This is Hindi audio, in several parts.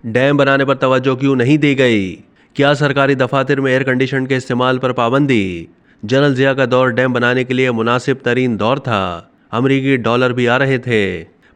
डैम बनाने पर तवज्जो क्यों नहीं दी गई? क्या सरकारी दफातर में एयर कंडीशन के इस्तेमाल पर पाबंदी? जनरल जिया का दौर डैम बनाने के लिए मुनासिब तरीन दौर था। अमरीकी डॉलर भी आ रहे थे।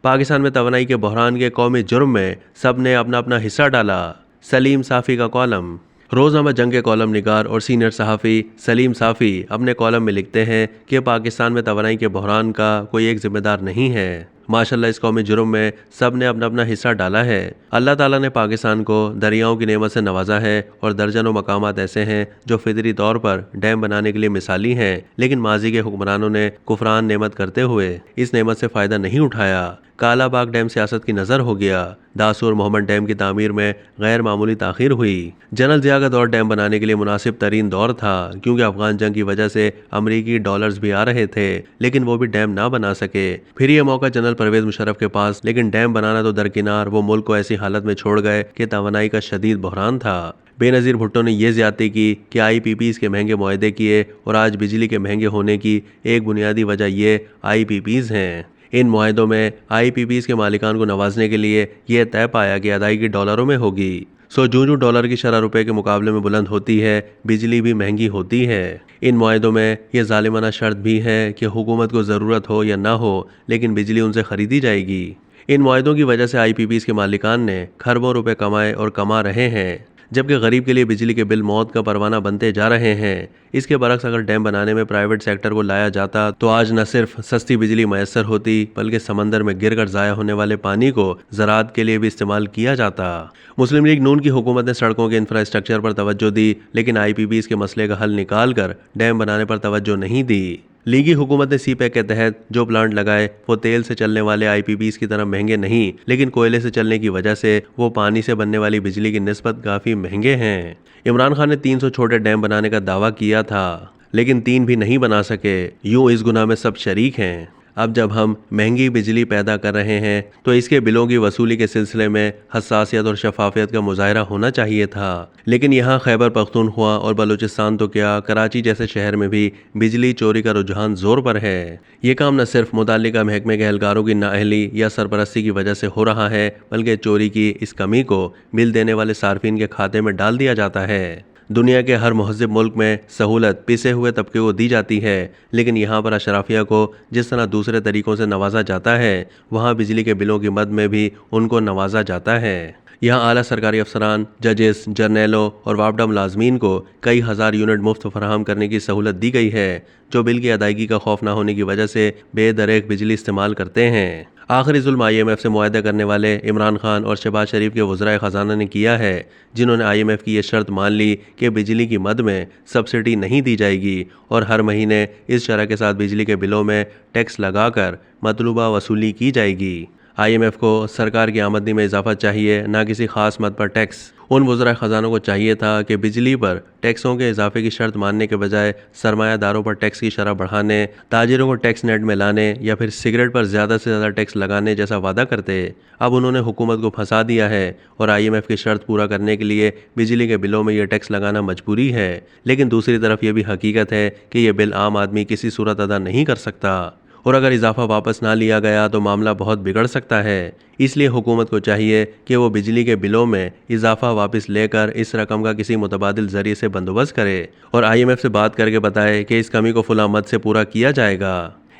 पाकिस्तान में तवानाई के बहरान के कौमी जुर्म में सब ने अपना अपना हिस्सा डाला। सलीम साफ़ी का कॉलम। रोज़नामा जंग के कॉलम निगार और सीनियर सहाफ़ी सलीम साफ़ी अपने कॉलम में लिखते हैं कि पाकिस्तान में तवानाई के बहरान का कोई एक जिम्मेदार नहीं है। माशाल्लाह इस कौमी जुर्म में सब ने अपना अपना हिस्सा डाला है। अल्लाह ताला ने पाकिस्तान को दरियाओं की नेमत से नवाजा है और दर्जनों मकामात ऐसे हैं जो फितरी तौर पर डैम बनाने के लिए मिसाली हैं, लेकिन माजी के हुक्मरानों ने कुफरान नेमत करते हुए इस नेमत से फ़ायदा नहीं उठाया। काला बाग डैम सियासत की नज़र हो गया। दासूर मोहम्मद डैम की तामीर में गैर मामूली ताख़ीर हुई। जनरल जिया का दौर डैम बनाने के लिए मुनासिब तरीन दौर था, क्योंकि अफगान जंग की वजह से अमरीकी डॉलर्स भी आ रहे थे, लेकिन वो भी डैम ना बना सके। फिर ये मौका जनरल परवेज मुशर्रफ के पास, लेकिन डैम बनाना तो दरकिनार, वो मुल्क को ऐसी हालत में छोड़ गए कि तवानाई का शदीद बहरान था। बेनज़ीर भुट्टो ने यह ज्यादती की कि IPPs के महंगे मुआहदे किए, और आज बिजली के महंगे होने की एक बुनियादी वजह ये IPPs हैं। इन मुआहदों में IPPs के मालिकान को नवाजने के लिए यह तय पाया कि अदायगी डॉलरों में होगी। जूं डॉलर की शरह रुपए के मुकाबले में बुलंद होती है, बिजली भी महंगी होती है। इन मुआहदों में यह जालिमाना शर्त भी है कि हुकूमत को ज़रूरत हो या ना हो, लेकिन बिजली उनसे ख़रीदी जाएगी। इन मुआहदों की वजह से IPPs के मालिकान ने खरबों रुपए कमाए और कमा रहे हैं, जबकि गरीब के लिए बिजली के बिल मौत का परवाना बनते जा रहे हैं। इसके बरक्स अगर डैम बनाने में प्राइवेट सेक्टर को लाया जाता तो आज न सिर्फ सस्ती बिजली मैसर होती, बल्कि समंदर में गिरकर ज़ाया होने वाले पानी को ज़राअत के लिए भी इस्तेमाल किया जाता। मुस्लिम लीग नून की हुकूमत ने सड़कों के इंफ्रास्ट्रक्चर पर तवज्जो दी, लेकिन IPPs के मसले का हल निकाल कर डैम बनाने पर तवज्जो नहीं दी। लीगी हुकूमत ने CPEC के तहत जो प्लांट लगाए वो तेल से चलने वाले IPPs की तरह महंगे नहीं, लेकिन कोयले से चलने की वजह से वो पानी से बनने वाली बिजली की निस्बत काफ़ी महंगे हैं। इमरान खान ने 300 छोटे डैम बनाने का दावा किया था, लेकिन 3 भी नहीं बना सके। यूं इस गुनाह में सब शरीक हैं। अब जब हम महंगी बिजली पैदा कर रहे हैं तो इसके बिलों की वसूली के सिलसिले में हसासियत और शफाफियत का मुजाहरा होना चाहिए था, लेकिन यहाँ खैबर पख्तूनख्वा और बलूचिस्तान तो क्या, कराची जैसे शहर में भी बिजली चोरी का रुझान जोर पर है। ये काम न सिर्फ मुताल्लिका महकमे के एहलकारों की नाअहली या सरपरस्ती की वजह से हो रहा है, बल्कि चोरी की इस कमी को बिल देने वाले सार्फिन के खाते में डाल दिया जाता है। दुनिया के हर महज़िब मुल्क में सहूलत पिसे हुए तबके को दी जाती है, लेकिन यहाँ पर अशराफिया को जिस तरह दूसरे तरीक़ों से नवाजा जाता है, वहाँ बिजली के बिलों की मद में भी उनको नवाजा जाता है। यहाँ आला सरकारी अफसरान, जजेस, जर्नैलों और वापडा मुलाजमीन को कई हज़ार यूनिट मुफ्त फराहम करने की सहूलत दी गई है, जो बिल की अदायगी का खौफ न होने की वजह से बेदरेक बिजली इस्तेमाल करते हैं। आखिरी जुल्म IMF से मुआहदा करने वाले इमरान खान और शहबाज शरीफ के वज़राए ख़जाना ने किया है, जिन्होंने IMF की यह शर्त मान ली कि बिजली की मद में सब्सिडी नहीं दी जाएगी और हर महीने इस शरह के साथ बिजली के बिलों में टैक्स लगाकर मतलूबा वसूली की जाएगी। IMF को सरकार की आमदनी में इजाफा चाहिए, ना किसी खास मद पर टैक्स। उन वज़राए ख़जानों को चाहिए था कि बिजली पर टैक्सों के इजाफे की शर्त मानने के बजाय सरमायादारों पर टैक्स की शरह बढ़ाने, ताजिरों को टैक्स नेट में लाने या फिर सिगरेट पर ज़्यादा से ज़्यादा टैक्स लगाने जैसा वादा करते। अब उन्होंने हुकूमत को फंसा दिया है और IMF की शर्त पूरा करने के लिए बिजली के बिलों में यह टैक्स लगाना मजबूरी है। लेकिन दूसरी तरफ यह भी हकीकत है कि यह बिल आम आदमी किसी सूरत अदा नहीं कर सकता, और अगर इजाफा वापस ना लिया गया तो मामला बहुत बिगड़ सकता है। इसलिए हुकूमत को चाहिए कि वो बिजली के बिलों में इजाफा वापस लेकर इस रकम का किसी मुतबादिल जरिए से बंदोबस्त करे और IMF से बात करके बताए कि इस कमी को फुला मद से पूरा किया जाएगा।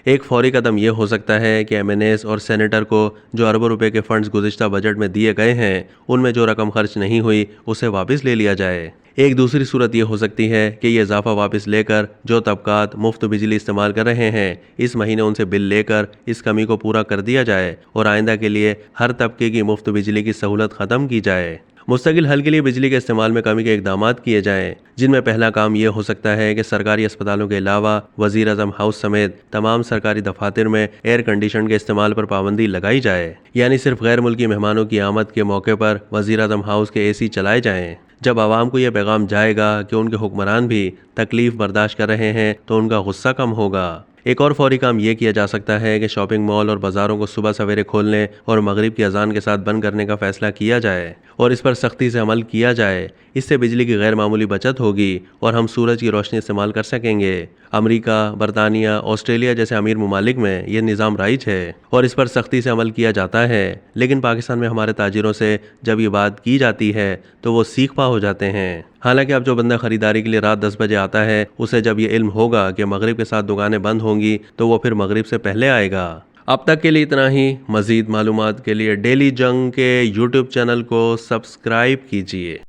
एक फौरी कदम यह हो सकता है कि MNAs और सेनेटर को जो अरबों रुपए के फंड्स गुज़िश्ता बजट में दिए गए हैं, उनमें जो रकम खर्च नहीं हुई उसे वापस ले लिया जाए। एक दूसरी सूरत यह हो सकती है कि ये इजाफा वापस लेकर जो तबकात मुफ्त बिजली इस्तेमाल कर रहे हैं, इस महीने उनसे बिल लेकर इस कमी को पूरा कर दिया जाए और आइंदा के लिए हर तबके की मुफ्त बिजली की सहूलत ख़त्म की जाए। मुस्तकिल हल के लिए बिजली के इस्तेमाल में कमी के इकदाम किए जाएं, जिनमें पहला काम यह हो सकता है कि सरकारी अस्पतालों के अलावा वज़ीर आज़म हाउस समेत तमाम सरकारी दफातर में एयर कंडीशन के इस्तेमाल पर पाबंदी लगाई जाए, यानी सिर्फ गैर मुल्की मेहमानों की आमद के मौके पर वज़ीर आज़म हाउस के AC चलाए जाएँ। जब आवाम को यह पैगाम जाएगा कि उनके हुक्मरान भी तकलीफ बर्दाश्त कर रहे हैं तो उनका गुस्सा कम होगा। एक और फौरी काम यह किया जा सकता है कि शॉपिंग मॉल और बाज़ारों को सुबह सवेरे खोलने और मगरिब की अजान के साथ बंद करने का फैसला किया जाए और इस पर सख्ती से अमल किया जाए। इससे बिजली की गैर मामूली बचत होगी और हम सूरज की रोशनी इस्तेमाल कर सकेंगे। अमेरिका, बरतानिया, ऑस्ट्रेलिया जैसे अमीर ममालिक में ये निज़ाम राइज है और इस पर सख्ती से अमल किया जाता है, लेकिन पाकिस्तान में हमारे ताजिरों से जब ये बात की जाती है तो वो सीख पा हो जाते हैं। हालांकि अब जो बंदा खरीदारी के लिए रात 10 बजे आता है, उसे जब ये इल्म होगा कि मगरिब के साथ दुकानें बंद होंगी तो वो फिर मगरिब से पहले आएगा। अब तक के लिए इतना ही। मज़ीद मालूमात के लिए डेली जंग के यूट्यूब चैनल को सब्सक्राइब कीजिए।